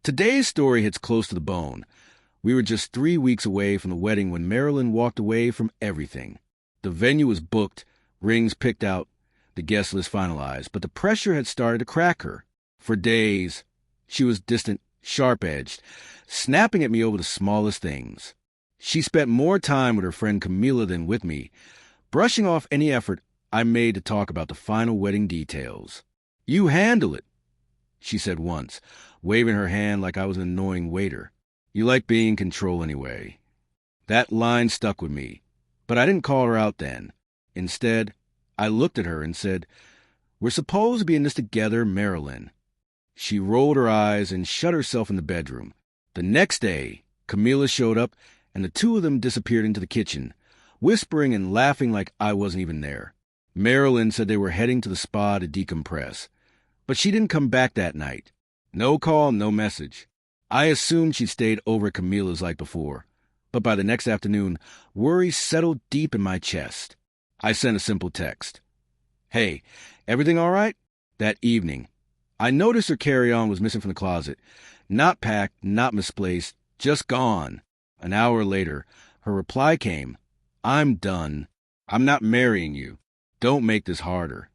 Today's story hits close to the bone. We were just 3 weeks away from the wedding when Marilyn walked away from everything. The venue was booked, rings picked out, the guest list finalized, but the pressure had started to crack her. For days, she was distant, sharp-edged, snapping at me over the smallest things. She spent more time with her friend Camila than with me, brushing off any effort I made to talk about the final wedding details. "You handle it," she said once, waving her hand like I was an annoying waiter. "You like being in control anyway." That line stuck with me, but I didn't call her out then. Instead, I looked at her and said, "We're supposed to be in this together, Marilyn." She rolled her eyes and shut herself in the bedroom. The next day, Camila showed up, and the two of them disappeared into the kitchen, whispering and laughing like I wasn't even there. Marilyn said they were heading to the spa to decompress, but she didn't come back that night. No call, no message. I assumed she'd stayed over at Camila's like before, but by the next afternoon, worry settled deep in my chest. I sent a simple text. "Hey, everything all right?" That evening, I noticed her carry-on was missing from the closet. Not packed, not misplaced, just gone. An hour later, her reply came, "I'm done. I'm not marrying you. Don't make this harder."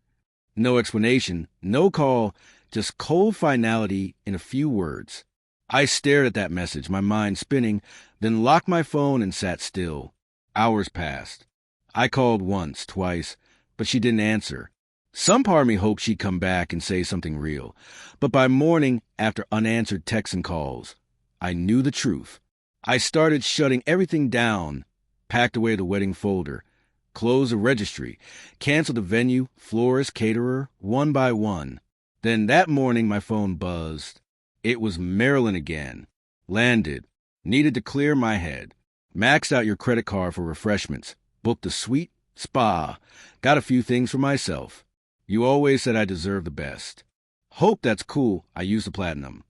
No explanation, no call, just cold finality in a few words. I stared at that message, my mind spinning, then locked my phone and sat still. Hours passed. I called once, twice, but she didn't answer. Some part of me hoped she'd come back and say something real, but by morning, after unanswered texts and calls, I knew the truth. I started shutting everything down, packed away the wedding folder, closed the registry, canceled the venue, florist, caterer, one by one. Then that morning my phone buzzed. It was Marilyn again. Landed. Needed to clear my head. Maxed out your credit card for refreshments. Booked a suite, spa. Got a few things for myself. You always said I deserved the best. Hope that's cool. I used the platinum.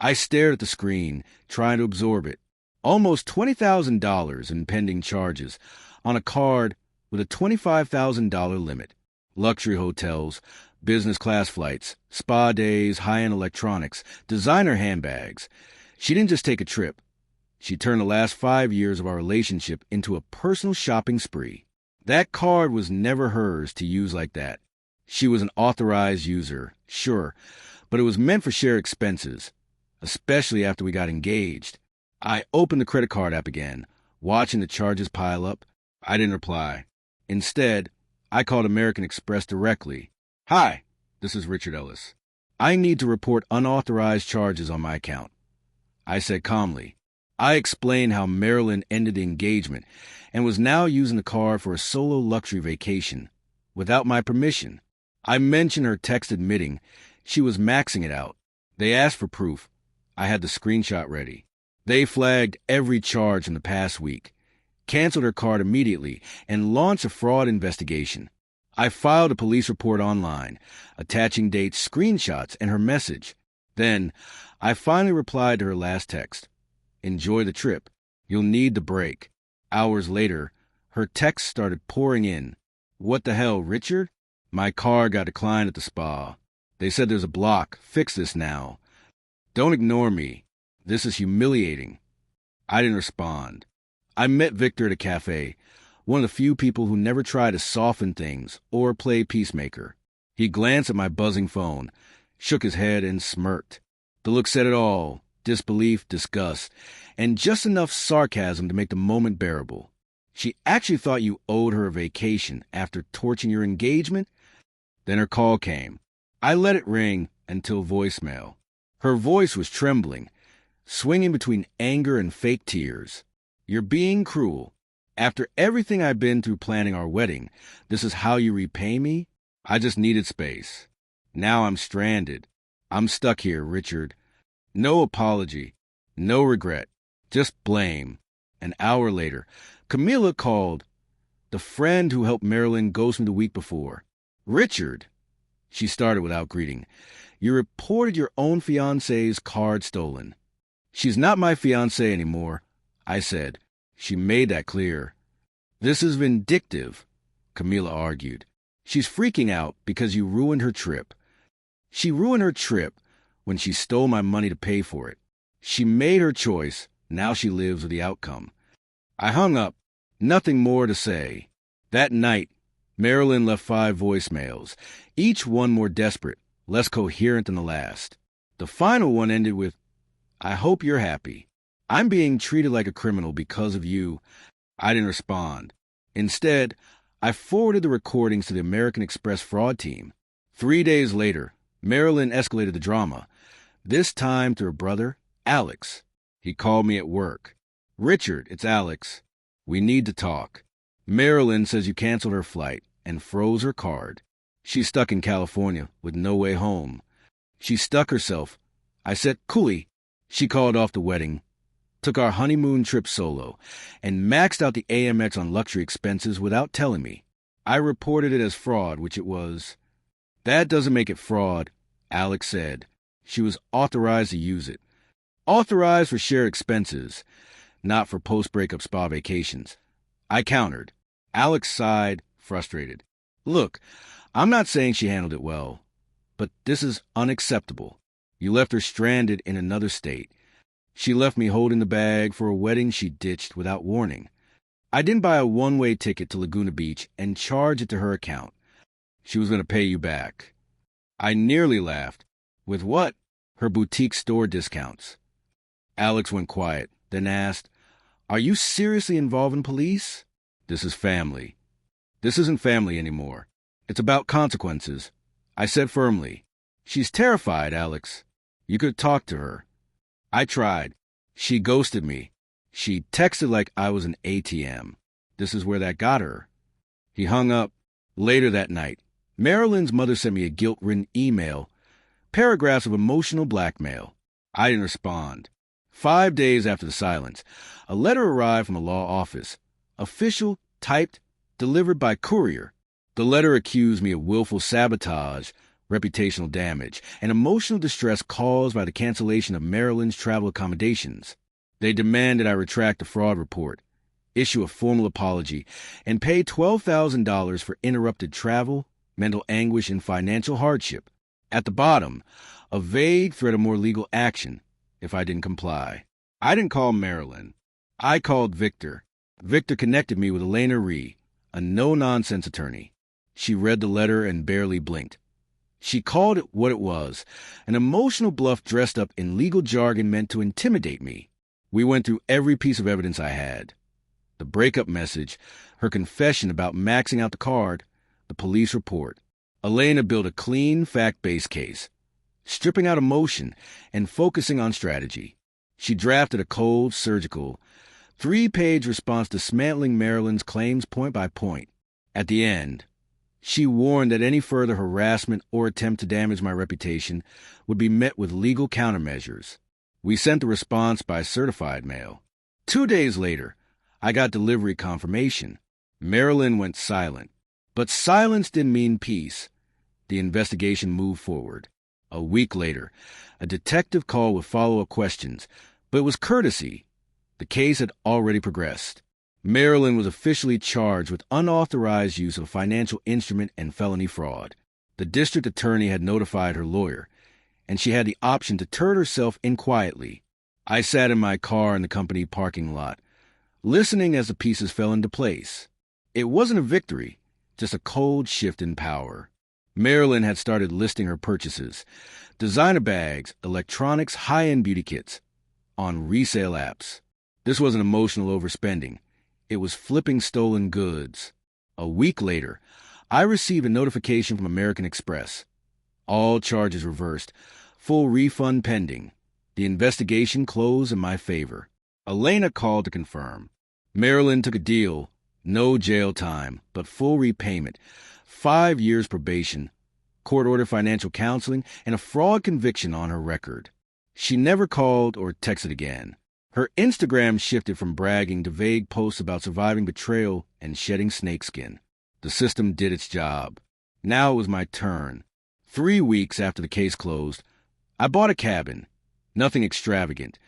I stared at the screen, trying to absorb it. Almost $20,000 in pending charges on a card with a $25,000 limit. Luxury hotels, business class flights, spa days, high-end electronics, designer handbags. She didn't just take a trip. She turned the last 5 years of our relationship into a personal shopping spree. That card was never hers to use like that. She was an authorized user, sure, but it was meant for shared expenses, especially after we got engaged. I opened the credit card app again, watching the charges pile up. I didn't reply. Instead, I called American Express directly. "Hi, this is Richard Ellis. I need to report unauthorized charges on my account." I said calmly. I explained how Marilyn ended the engagement and was now using the card for a solo luxury vacation, without my permission. I mentioned her text admitting she was maxing it out. They asked for proof. I had the screenshot ready. They flagged every charge in the past week, canceled her card immediately, and launched a fraud investigation. I filed a police report online, attaching dates, screenshots, and her message. Then, I finally replied to her last text. "Enjoy the trip. You'll need the break." Hours later, her texts started pouring in. "What the hell, Richard? My card got declined at the spa. They said there's a block. Fix this now. Don't ignore me. This is humiliating." I didn't respond. I met Victor at a cafe, one of the few people who never try to soften things or play peacemaker. He glanced at my buzzing phone, shook his head, and smirked. The look said it all: disbelief, disgust, and just enough sarcasm to make the moment bearable. "She actually thought you owed her a vacation after torching your engagement?" Then her call came. I let it ring until voicemail. Her voice was trembling, swinging between anger and fake tears. "You're being cruel. After everything I've been through planning our wedding, this is how you repay me? I just needed space. Now I'm stranded. I'm stuck here, Richard. No apology, no regret, just blame." An hour later, Camila called, the friend who helped Marilyn ghost me the week before. "Richard," she started without greeting, "you reported your own fiancée's card stolen." "She's not my fiancée anymore," I said. "She made that clear." "This is vindictive," Camila argued. "She's freaking out because you ruined her trip." "She ruined her trip when she stole my money to pay for it. She made her choice. Now she lives with the outcome. I hung up. Nothing more to say. That night, Marilyn left 5 voicemails, each one more desperate, less coherent than the last. The final one ended with, "I hope you're happy. I'm being treated like a criminal because of you." I didn't respond. Instead, I forwarded the recordings to the American Express fraud team. 3 days later, Marilyn escalated the drama, this time to her brother, Alex. He called me at work. "Richard, it's Alex. We need to talk. Marilyn says you canceled her flight and froze her card. She's stuck in California with no way home. She stuck herself." I said, "Coolly." She called off the wedding, took our honeymoon trip solo, and maxed out the Amex on luxury expenses without telling me. I reported it as fraud, which it was. "That doesn't make it fraud," Alex said. "She was authorized to use it. Authorized for shared expenses, not for post-breakup spa vacations." I countered. Alex sighed, frustrated. "Look, I'm not saying she handled it well, but this is unacceptable. You left her stranded in another state. She left me holding the bag for a wedding she ditched without warning. I didn't buy a one-way ticket to Laguna Beach and charge it to her account. She was going to pay you back." I nearly laughed. "With what?" "Her boutique store discounts." Alex went quiet, then asked, "Are you seriously involved in police?" "This is family." "This isn't family anymore. It's about consequences," I said firmly. "She's terrified, Alex. You could talk to her." I tried. She ghosted me. She texted like I was an ATM. This is where that got her. He hung up. Later that night, Marilyn's mother sent me a guilt-ridden email, paragraphs of emotional blackmail. I didn't respond. 5 days after the silence, a letter arrived from the law office. Official, typed, delivered by courier. The letter accused me of willful sabotage, reputational damage, and emotional distress caused by the cancellation of Marilyn's travel accommodations. They demanded I retract the fraud report, issue a formal apology, and pay $12,000 for interrupted travel, mental anguish, and financial hardship. At the bottom, a vague threat of more legal action if I didn't comply. I didn't call Marilyn. I called Victor. Victor connected me with Elena Ree, a no-nonsense attorney. She read the letter and barely blinked. She called it what it was, an emotional bluff dressed up in legal jargon meant to intimidate me. We went through every piece of evidence I had. The breakup message, her confession about maxing out the card, the police report. Elena built a clean, fact-based case, stripping out emotion and focusing on strategy. She drafted a cold, surgical, 3-page response dismantling Marilyn's claims point by point. At the end, she warned that any further harassment or attempt to damage my reputation would be met with legal countermeasures. We sent the response by certified mail. 2 days later, I got delivery confirmation. Marilyn went silent. But silence didn't mean peace. The investigation moved forward. A week later, a detective called with follow-up questions, but it was courtesy. The case had already progressed. Marilyn was officially charged with unauthorized use of a financial instrument and felony fraud. The district attorney had notified her lawyer, and she had the option to turn herself in quietly. I sat in my car in the company parking lot, listening as the pieces fell into place. It wasn't a victory, just a cold shift in power. Marilyn had started listing her purchases, designer bags, electronics, high-end beauty kits, on resale apps. This wasn't emotional overspending. It was flipping stolen goods. A week later, I received a notification from American Express. All charges reversed. Full refund pending. The investigation closed in my favor. Elena called to confirm. Marilyn took a deal. No jail time, but full repayment. 5 years probation, court-ordered financial counseling, and a fraud conviction on her record. She never called or texted again. Her Instagram shifted from bragging to vague posts about surviving betrayal and shedding snakeskin. The system did its job. Now it was my turn. 3 weeks after the case closed, I bought a cabin. Nothing extravagant.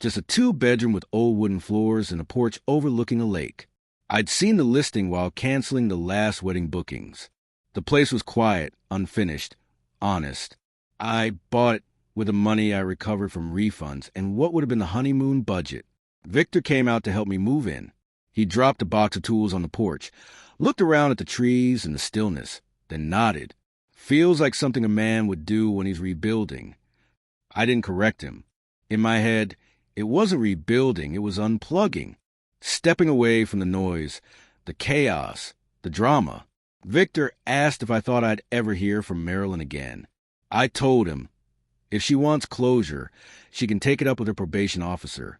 Just a 2-bedroom with old wooden floors and a porch overlooking a lake. I'd seen the listing while canceling the last wedding bookings. The place was quiet, unfinished, honest. I bought it with the money I recovered from refunds and what would have been the honeymoon budget. Victor came out to help me move in. He dropped a box of tools on the porch, looked around at the trees and the stillness, then nodded. Feels like something a man would do when he's rebuilding. I didn't correct him. In my head, it wasn't rebuilding, it was unplugging. Stepping away from the noise, the chaos, the drama. Victor asked if I thought I'd ever hear from Marilyn again. I told him, if she wants closure, she can take it up with her probation officer.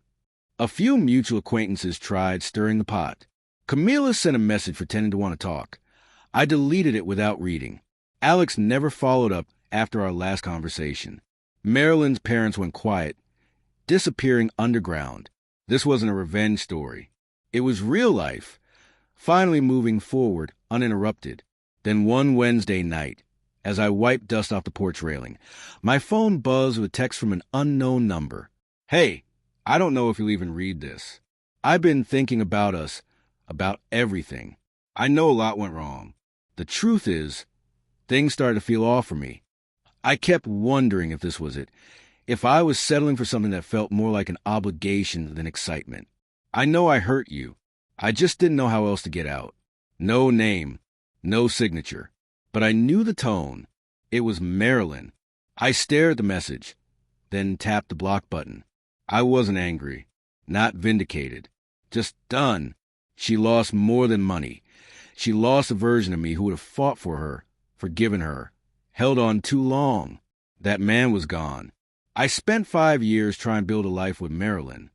A few mutual acquaintances tried stirring the pot. Camila sent a message pretending to want to talk. I deleted it without reading. Alex never followed up after our last conversation. Marilyn's parents went quiet, disappearing underground. This wasn't a revenge story. It was real life, finally moving forward uninterrupted. Then one Wednesday night, as I wiped dust off the porch railing, my phone buzzed with a text from an unknown number. Hey, I don't know if you'll even read this. I've been thinking about us, about everything. I know a lot went wrong. The truth is, things started to feel off for me. I kept wondering if this was it, if I was settling for something that felt more like an obligation than excitement. I know I hurt you. I just didn't know how else to get out. No name, no signature. But I knew the tone. It was Marilyn. I stared at the message, then tapped the block button. I wasn't angry, not vindicated, just done. She lost more than money. She lost a version of me who would have fought for her, forgiven her, held on too long. That man was gone. I spent 5 years trying to build a life with Marilyn.